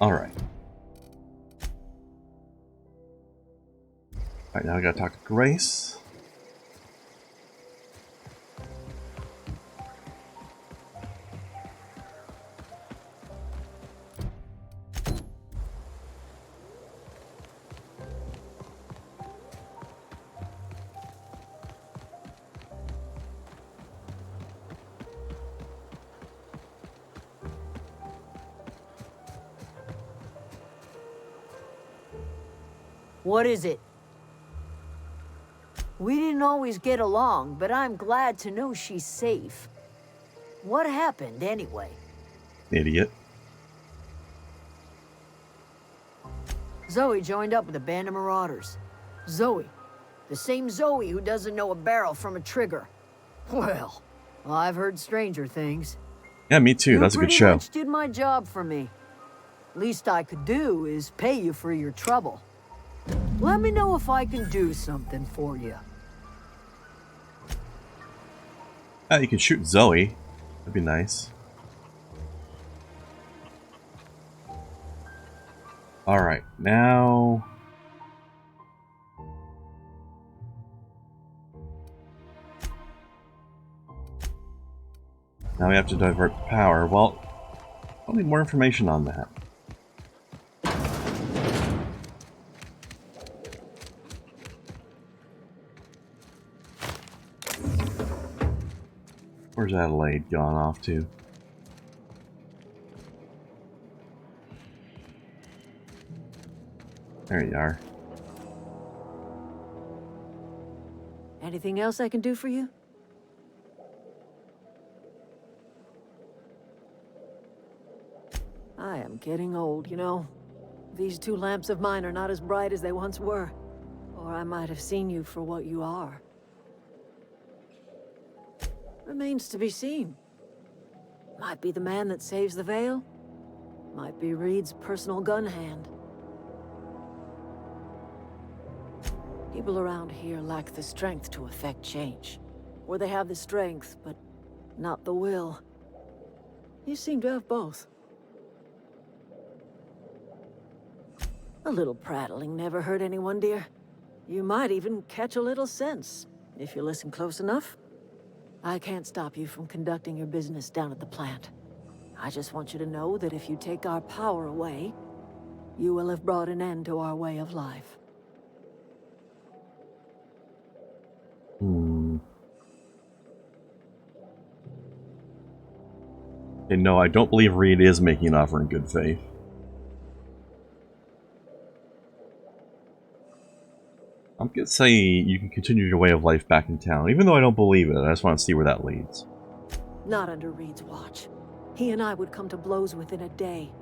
Alright. Alright, now I gotta talk to Grace. What is it? We didn't always get along, but I'm glad to know she's safe. What happened, anyway? Idiot. Zoe joined up with a band of marauders. Zoe. The same Zoe who doesn't know a barrel from a trigger. Well, I've heard stranger things. Yeah, me too. That's a good show. You pretty much did my job for me. Least I could do is pay you for your trouble. Let me know if I can do something for you. You can shoot Zoe. That'd be nice. Alright, now... Now we have to divert the power. Well, I'll need more information on that. Where's Adelaide gone off to? There you are. Anything else I can do for you? I am getting old, you know. These two lamps of mine are not as bright as they once were. Or I might have seen you for what you are. Remains to be seen. Might be the man that saves the Veil. Might be Reed's personal gun hand. People around here lack the strength to effect change. Or they have the strength, but not the will. You seem to have both. A little prattling never hurt anyone, dear. You might even catch a little sense, if you listen close enough. I can't stop you from conducting your business down at the plant. I just want you to know that if you take our power away, you will have brought an end to our way of life. And no, I don't believe Reed is making an offer in good faith. I'm gonna say you can continue your way of life back in town, even though I don't believe it. I just want to see where that leads. Not under Reed's watch. He and I would come to blows within a day,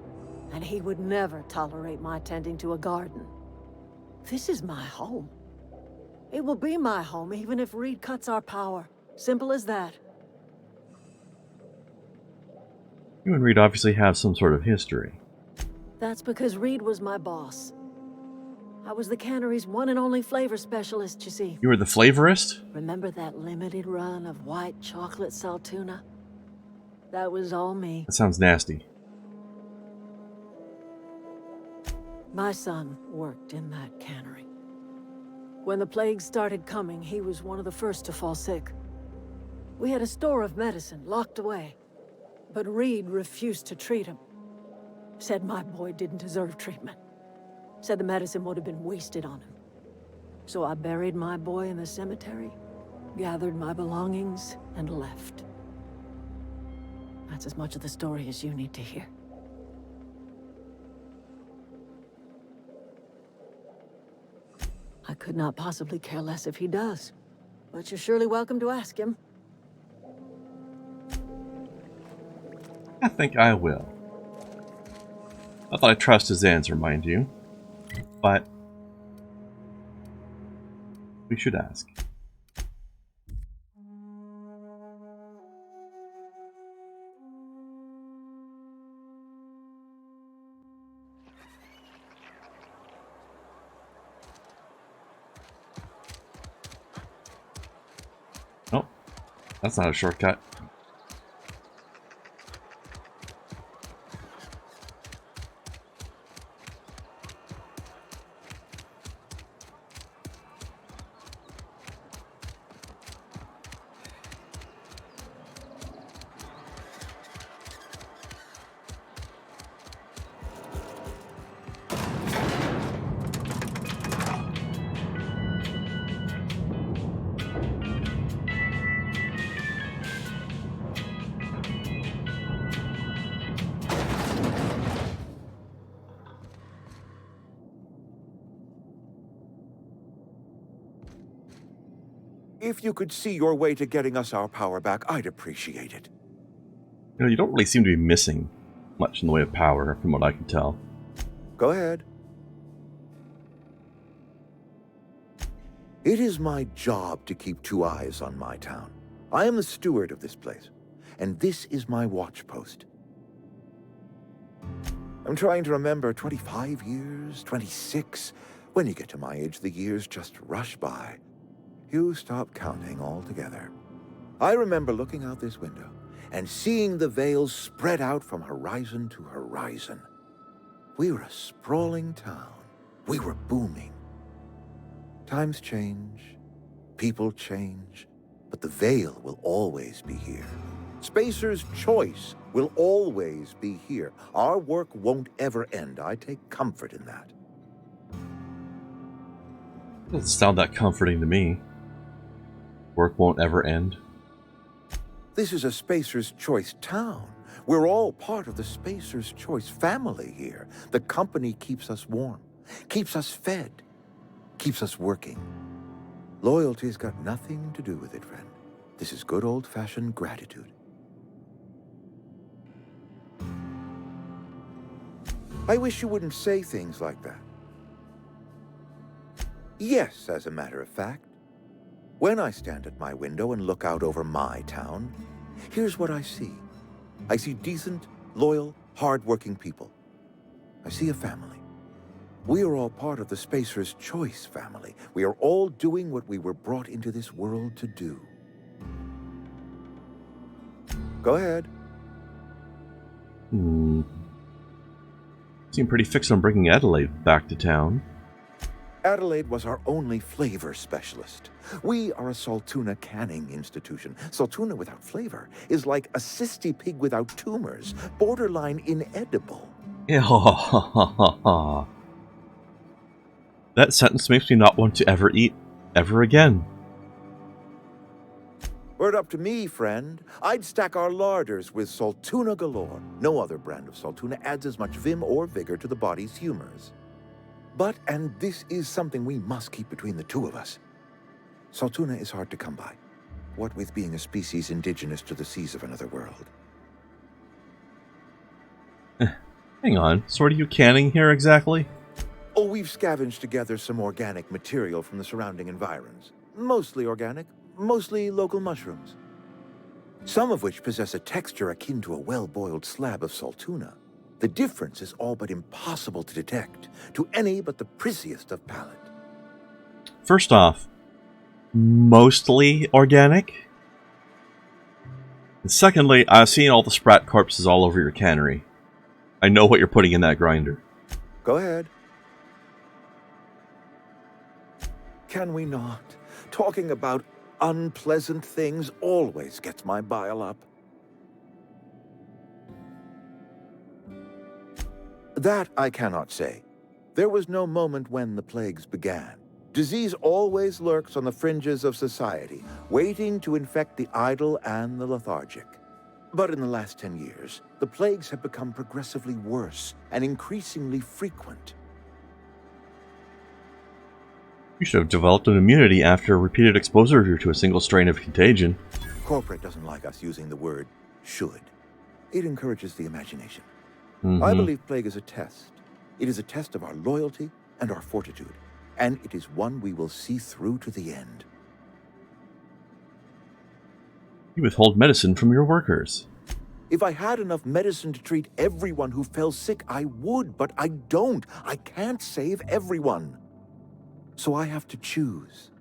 and he would never tolerate my tending to a garden. This is my home. It will be my home even if Reed cuts our power. Simple as that. You and Reed obviously have some sort of history. That's because Reed was my boss. I was the cannery's one and only flavor specialist, you see. You were the flavorist? Remember that limited run of white chocolate saltuna? That was all me. That sounds nasty. My son worked in that cannery. When the plague started coming, he was one of the first to fall sick. We had a store of medicine locked away, but Reed refused to treat him. Said my boy didn't deserve treatment. Said the medicine would have been wasted on him. So I buried my boy in the cemetery, gathered my belongings, and left. That's as much of the story as you need to hear. I could not possibly care less if he does, but you're surely welcome to ask him. I think I will. Not that I trust his answer, mind you, but we should ask. Nope, that's not a shortcut. If you could see your way to getting us our power back, I'd appreciate it. You know, you don't really seem to be missing much in the way of power, from what I can tell. Go ahead. It is my job to keep two eyes on my town. I am the steward of this place, and this is my watch post. I'm trying to remember 25 years, 26. When you get to my age, the years just rush by. You stop counting altogether. I remember looking out this window and seeing the veils spread out from horizon to horizon. We were a sprawling town. We were booming. Times change, people change, but the veil will always be here. Spacer's choice will always be here. Our work won't ever end. I take comfort in that. Doesn't sound that comforting to me. Work won't ever end. This is a Spacer's Choice town. We're all part of the Spacer's Choice family here. The company keeps us warm, keeps us fed, keeps us working. Loyalty's got nothing to do with it, friend. This is good old-fashioned gratitude. I wish you wouldn't say things like that. Yes, as a matter of fact. When I stand at my window and look out over my town, here's what I see. I see decent, loyal, hard-working people. I see a family. We are all part of the Spacer's Choice family. We are all doing what we were brought into this world to do. Go ahead. Seem pretty fixed on bringing Adelaide back to town. Adelaide was our only flavor specialist. We are a Saltuna canning institution. Saltuna without flavor is like a cysty pig without tumors, borderline inedible. That sentence makes me not want to ever eat ever again. Were it up to me, friend, I'd stack our larders with Saltuna galore. No other brand of Saltuna adds as much vim or vigor to the body's humors. But, and this is something we must keep between the two of us, Saltuna is hard to come by, what with being a species indigenous to the seas of another world. Hang on, so what are you canning here exactly? Oh, we've scavenged together some organic material from the surrounding environs. Mostly organic, mostly local mushrooms. Some of which possess a texture akin to a well-boiled slab of Saltuna. The difference is all but impossible to detect to any but the prissiest of palate. First off, mostly organic? And secondly, I've seen all the sprat corpses all over your cannery. I know what you're putting in that grinder. Go ahead. Can we not? Talking about unpleasant things always gets my bile up. That I cannot say. There was no moment when the plagues began. Disease always lurks on the fringes of society, waiting to infect the idle and the lethargic. But in the last 10 years, the plagues have become progressively worse and increasingly frequent. You should have developed an immunity after repeated exposure to a single strain of contagion. Corporate doesn't like us using the word should. It encourages the imagination. I believe plague is a test. It is a test of our loyalty and our fortitude, and it is one we will see through to the end. You withhold medicine from your workers. If I had enough medicine to treat everyone who fell sick, I would, but I don't. I can't save everyone. So I have to choose.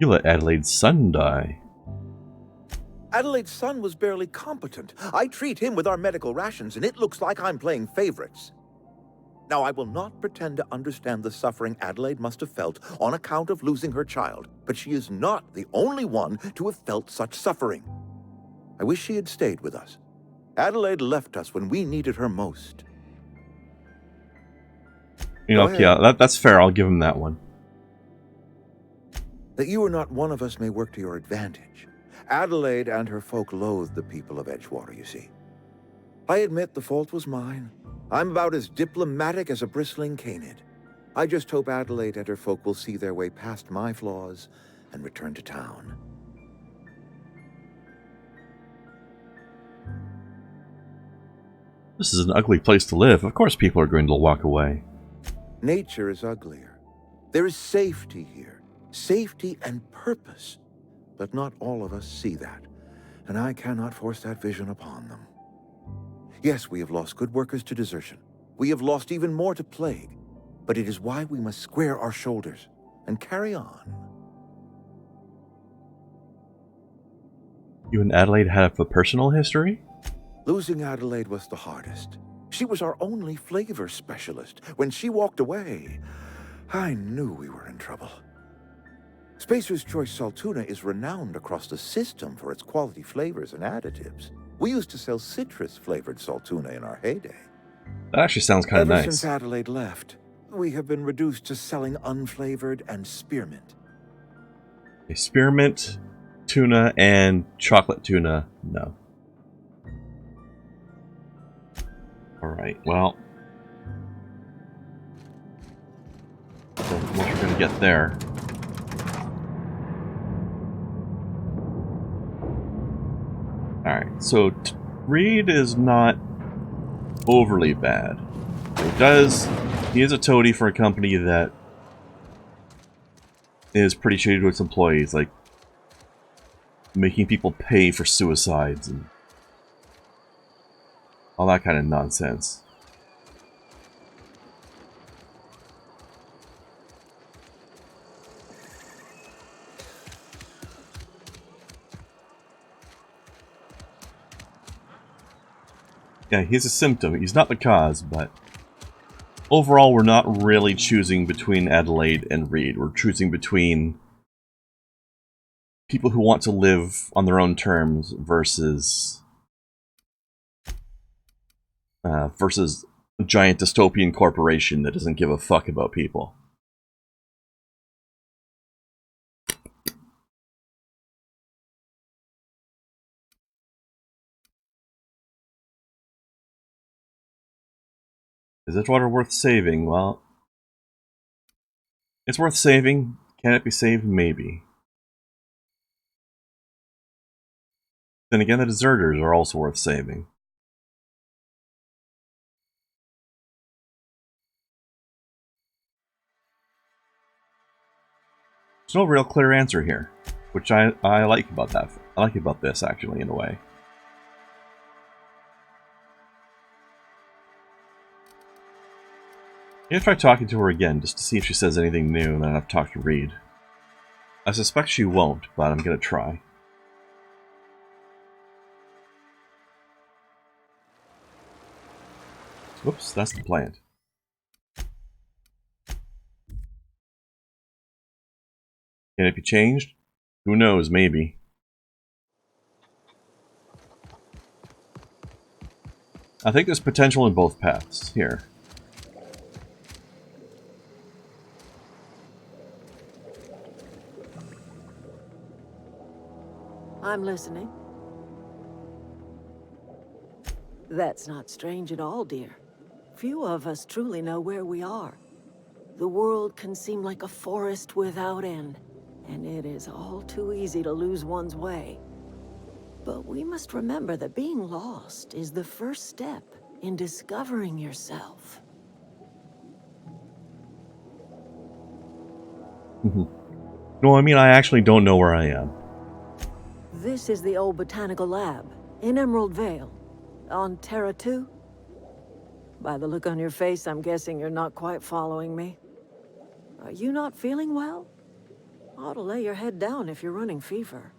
You let Adelaide's son die. Adelaide's son was barely competent. I treat him with our medical rations, and it looks like I'm playing favorites. Now, I will not pretend to understand the suffering Adelaide must have felt on account of losing her child, but she is not the only one to have felt such suffering. I wish she had stayed with us. Adelaide left us when we needed her most. You know, yeah, that's fair. I'll give him that one. That you are not one of us may work to your advantage. Adelaide and her folk loathe the people of Edgewater, you see. I admit the fault was mine. I'm about as diplomatic as a bristling canid. I just hope Adelaide and her folk will see their way past my flaws and return to town. This is an ugly place to live. Of course people are going to walk away. Nature is uglier. There is safety here. Safety and purpose. But not all of us see that, and I cannot force that vision upon them. Yes, we have lost good workers to desertion. We have lost even more to plague. But it is why we must square our shoulders and carry on. You and Adelaide have a personal history? Losing Adelaide was the hardest. She was our only flavor specialist. When she walked away, I knew we were in trouble. Spacer's Choice Salt Tuna is renowned across the system for its quality flavors and additives. We used to sell citrus-flavored salt tuna in our heyday. That actually sounds kind of nice. Ever since Adelaide left, we have been reduced to selling unflavored and spearmint. A spearmint, tuna, and chocolate tuna, no. Alright, well. What we're going to get there. Alright, so Reed is not overly bad. He is a toady for a company that is pretty shady to its employees, like making people pay for suicides and all that kind of nonsense. Yeah, he's a symptom. He's not the cause, but overall we're not really choosing between Adelaide and Reed. We're choosing between people who want to live on their own terms versus a giant dystopian corporation that doesn't give a fuck about people. Is this water worth saving? Well, it's worth saving. Can it be saved? Maybe. Then again, the deserters are also worth saving. There's no real clear answer here, which I like about that. I like about this, actually, in a way. I'm gonna try talking to her again, just to see if she says anything new, and then I've talked to Reed. I suspect she won't, but I'm gonna try. Whoops, that's the plant. Can it be changed? Who knows, maybe. I think there's potential in both paths. Here. I'm listening. That's not strange at all, dear. Few of us truly know where we are. The world can seem like a forest without end, and it is all too easy to lose one's way. But we must remember that being lost is the first step in discovering yourself. No, I mean, I actually don't know where I am. This is the old botanical lab in Emerald Vale, on Terra 2. By the look on your face, I'm guessing you're not quite following me. Are you not feeling well? Ought to lay your head down if you're running fever.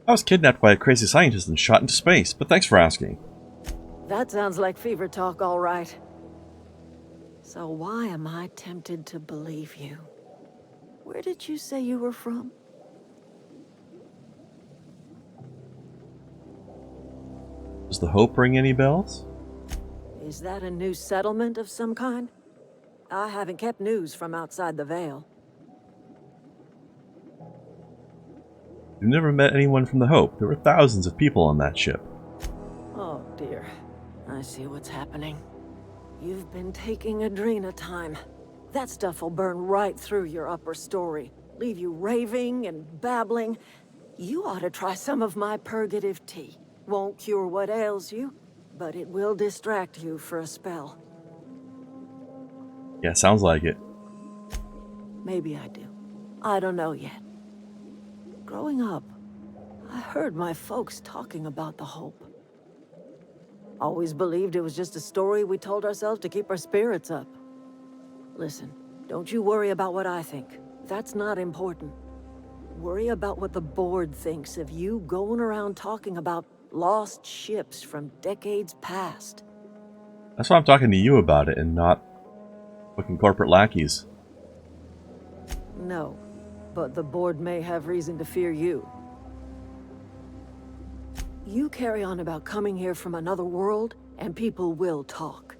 I was kidnapped by a crazy scientist and shot into space, but thanks for asking. That sounds like fever talk, all right. So why am I tempted to believe you? Where did you say you were from? Does the Hope ring any bells? Is that a new settlement of some kind? I haven't kept news from outside the Vale. You've never met anyone from the Hope. There were thousands of people on that ship. Oh, dear. I see what's happening. You've been taking Adrena time. That stuff will burn right through your upper story, leave you raving and babbling. You ought to try some of my purgative tea. Won't cure what ails you, but it will distract you for a spell. Yeah, sounds like it. Maybe I do. I don't know yet. Growing up, I heard my folks talking about the Hope. Always believed it was just a story we told ourselves to keep our spirits up. Listen, don't you worry about what I think. That's not important. Worry about what the board thinks of you going around talking about lost ships from decades past. That's why I'm talking to you about it and not fucking corporate lackeys. No, but the board may have reason to fear you. You carry on about coming here from another world, and people will talk.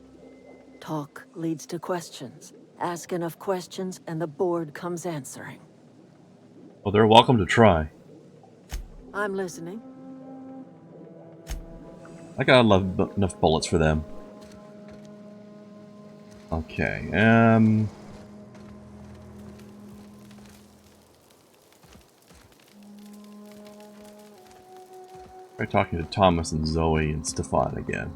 Talk leads to questions. Ask enough questions, and the board comes answering. Well, they're welcome to try. I'm listening. I got enough bullets for them. Okay, try talking to Thomas and Zoe and Stefan again.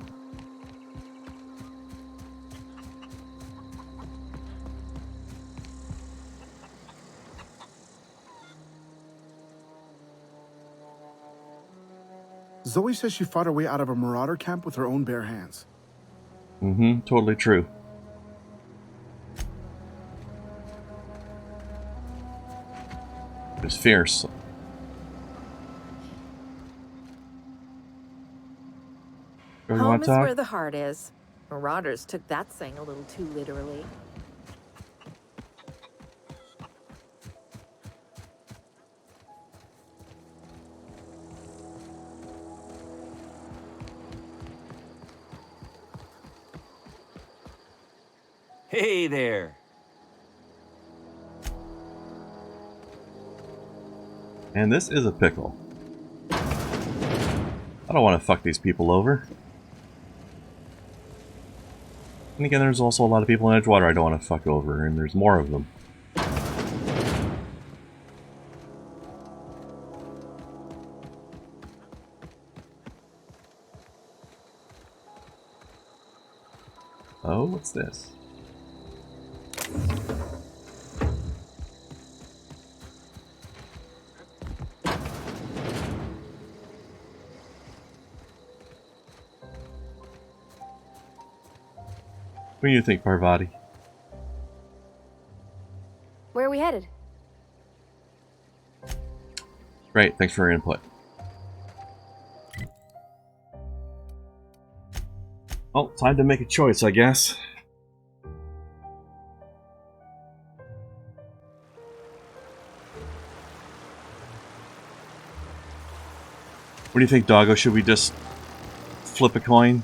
Zoe says she fought her way out of a marauder camp with her own bare hands. Mm-hmm, totally true. It was fierce. You Home want is to talk? where the heart is. Marauders took that saying a little too literally. Hey there. And this is a pickle. I don't want to fuck these people over. And again, there's also a lot of people in Edgewater I don't want to fuck over, and there's more of them. Oh, what's this? What do you think, Parvati? Where are we headed? Great, thanks for your input. Well, time to make a choice, I guess. What do you think, Doggo? Should we just flip a coin?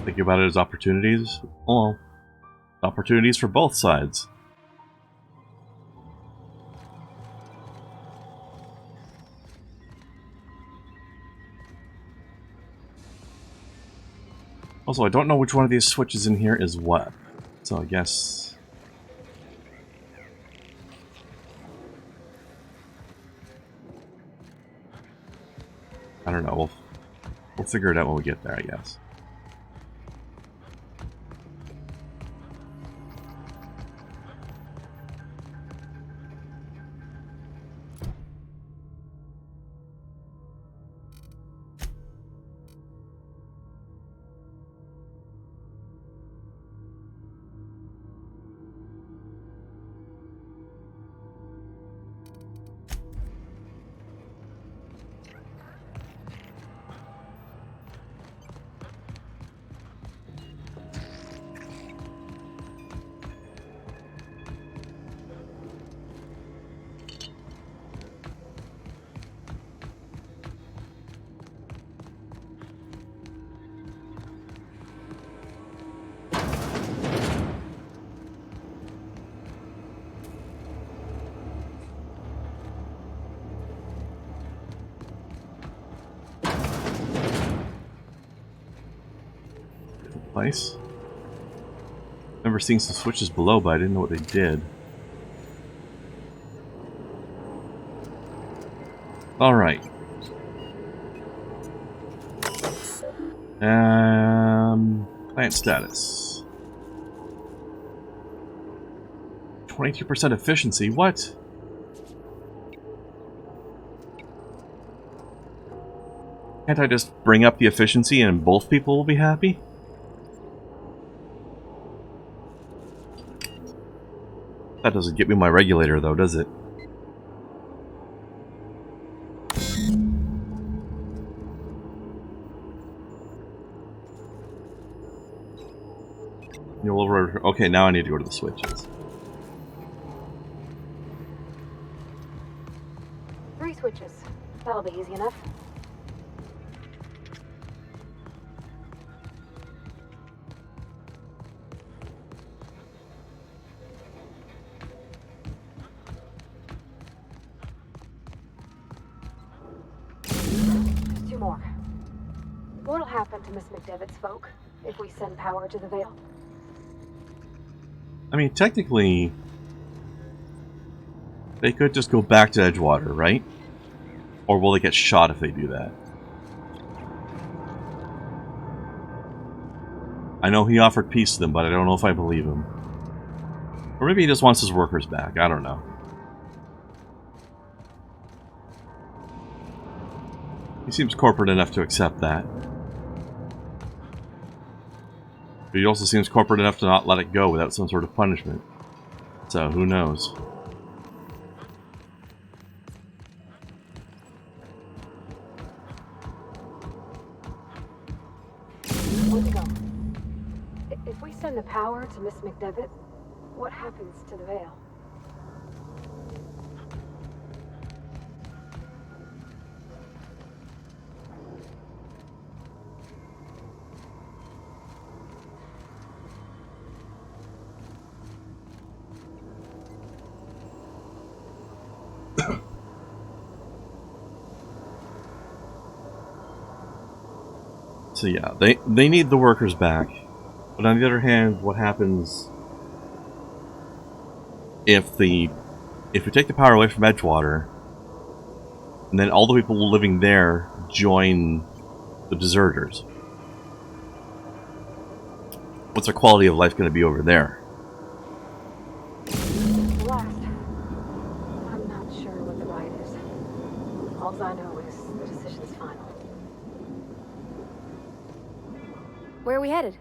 Thinking about it as opportunities? Well, opportunities for both sides. Also, I don't know which one of these switches in here is what. So I guess... I don't know. We'll figure it out when we get there, I guess. place. Remember seeing some switches below, but I didn't know what they did. Alright. Plant status. 22% efficiency, what? Can't I just bring up the efficiency and both people will be happy? That doesn't get me my regulator though, does it? Okay, now I need to go to the switches. 3 switches. That'll be easy enough. There's 2 more. What'll happen to Miss McDevitt's folk if we send power to the Vale? I mean, technically, they could just go back to Edgewater, right? Or will they get shot if they do that? I know he offered peace to them, but I don't know if I believe him. Or maybe he just wants his workers back, I don't know. He seems corporate enough to accept that. But he also seems corporate enough to not let it go without some sort of punishment. So, who knows? Where'd we go? If we send the power to Miss McDevitt, what happens to the Vale? So yeah, they need the workers back. But on the other hand, what happens if we take the power away from Edgewater, and then all the people living there join the deserters? What's their quality of life going to be over there? The last. I'm not sure what the right is. All I know is the decision's final. Where are we headed?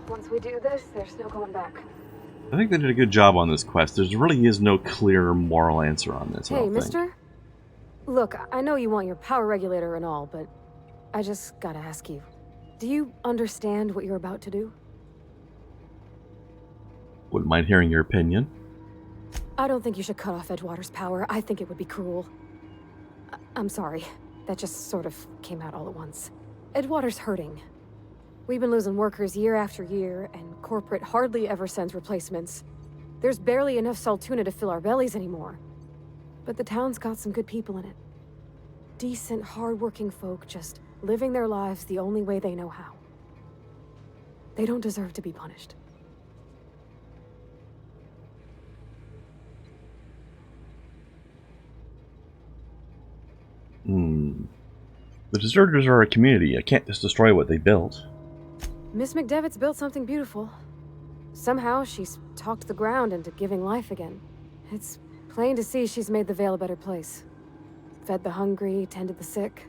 Once we do this, there's no going back. I think they did a good job on this quest. There really is no clear moral answer on this. I Hey, don't think. mister? Look, I know you want your power regulator and all, but I just gotta ask you. Do you understand what you're about to do? Wouldn't mind hearing your opinion. I don't think you should cut off Edgewater's power. I think it would be cruel. I'm sorry. That just sort of came out all at once. Edgewater's hurting. We've been losing workers year after year, and corporate hardly ever sends replacements. There's barely enough Saltuna to fill our bellies anymore. But the town's got some good people in it. Decent, hard-working folk just living their lives the only way they know how. They don't deserve to be punished. The deserters are a community. I can't just destroy what they built. Miss McDevitt's built something beautiful. Somehow she's talked the ground into giving life again. It's plain to see she's made the Vale a better place. Fed the hungry, tended the sick.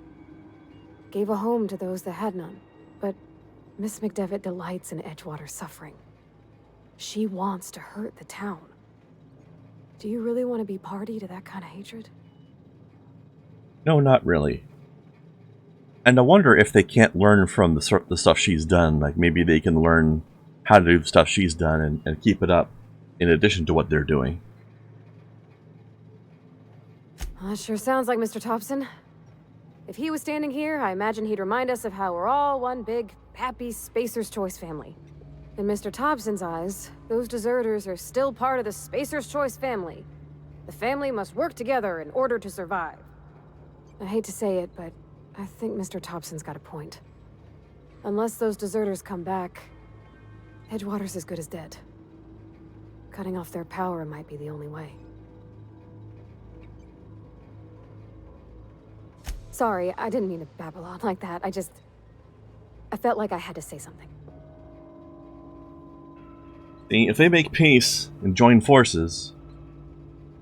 Gave a home to those that had none. But Miss McDevitt delights in Edgewater's suffering. She wants to hurt the town. Do you really want to be party to that kind of hatred? No, not really. And I wonder if they can't learn from the stuff she's done. Like, maybe they can learn how to do the stuff she's done and keep it up in addition to what they're doing. That sure sounds like Mr. Thompson. If he was standing here, I imagine he'd remind us of how we're all one big, happy Spacer's Choice family. In Mr. Thompson's eyes, those deserters are still part of the Spacer's Choice family. The family must work together in order to survive. I hate to say it, but I think Mr. Thompson's got a point. Unless those deserters come back, Edgewater's as good as dead. Cutting off their power might be the only way. Sorry, I didn't mean to babble on like that. I felt like I had to say something. See, if they make peace and join forces,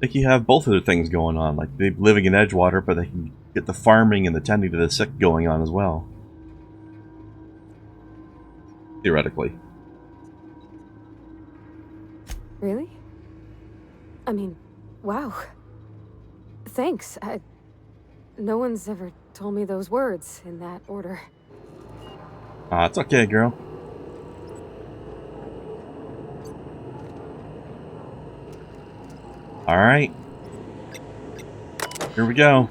they can have both of their things going on. Like, they're living in Edgewater, but they can get the farming and the tending to the sick going on as well. Theoretically. Really? I mean, wow. Thanks. No one's ever told me those words in that order. It's okay, girl. Alright. Here we go.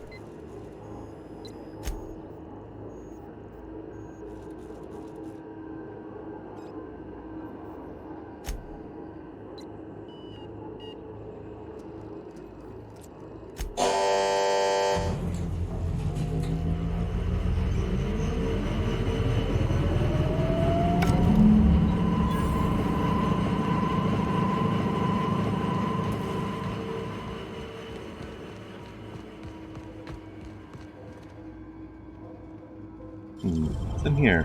What's in here?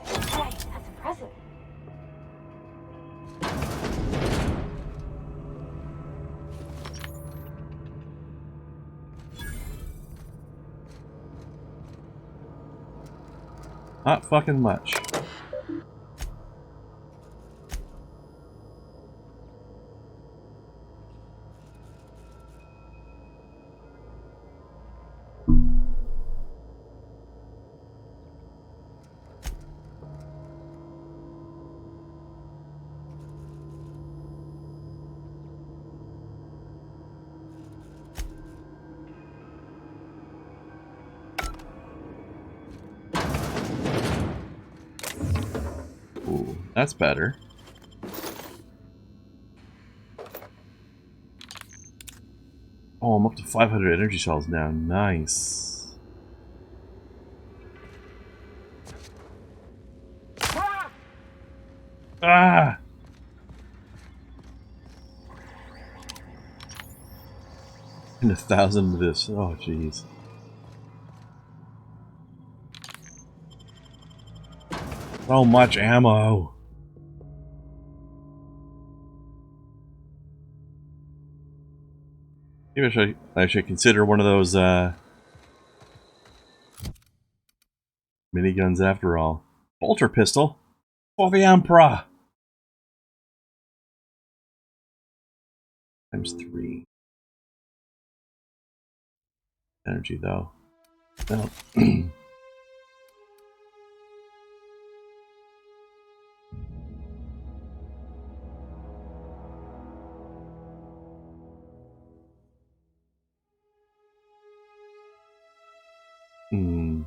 Hey, that's impressive. Not fucking much. Ooh, that's better. Oh, I'm up to 500 energy cells now. Nice. Ah! And 1,000 of this. Oh, jeez. So much ammo. Maybe I should consider one of those miniguns after all. Bolter pistol for the Emperor. ×3. Energy though. No. Hmm.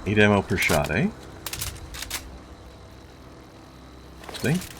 Eight ammo per shot, eh? Interesting.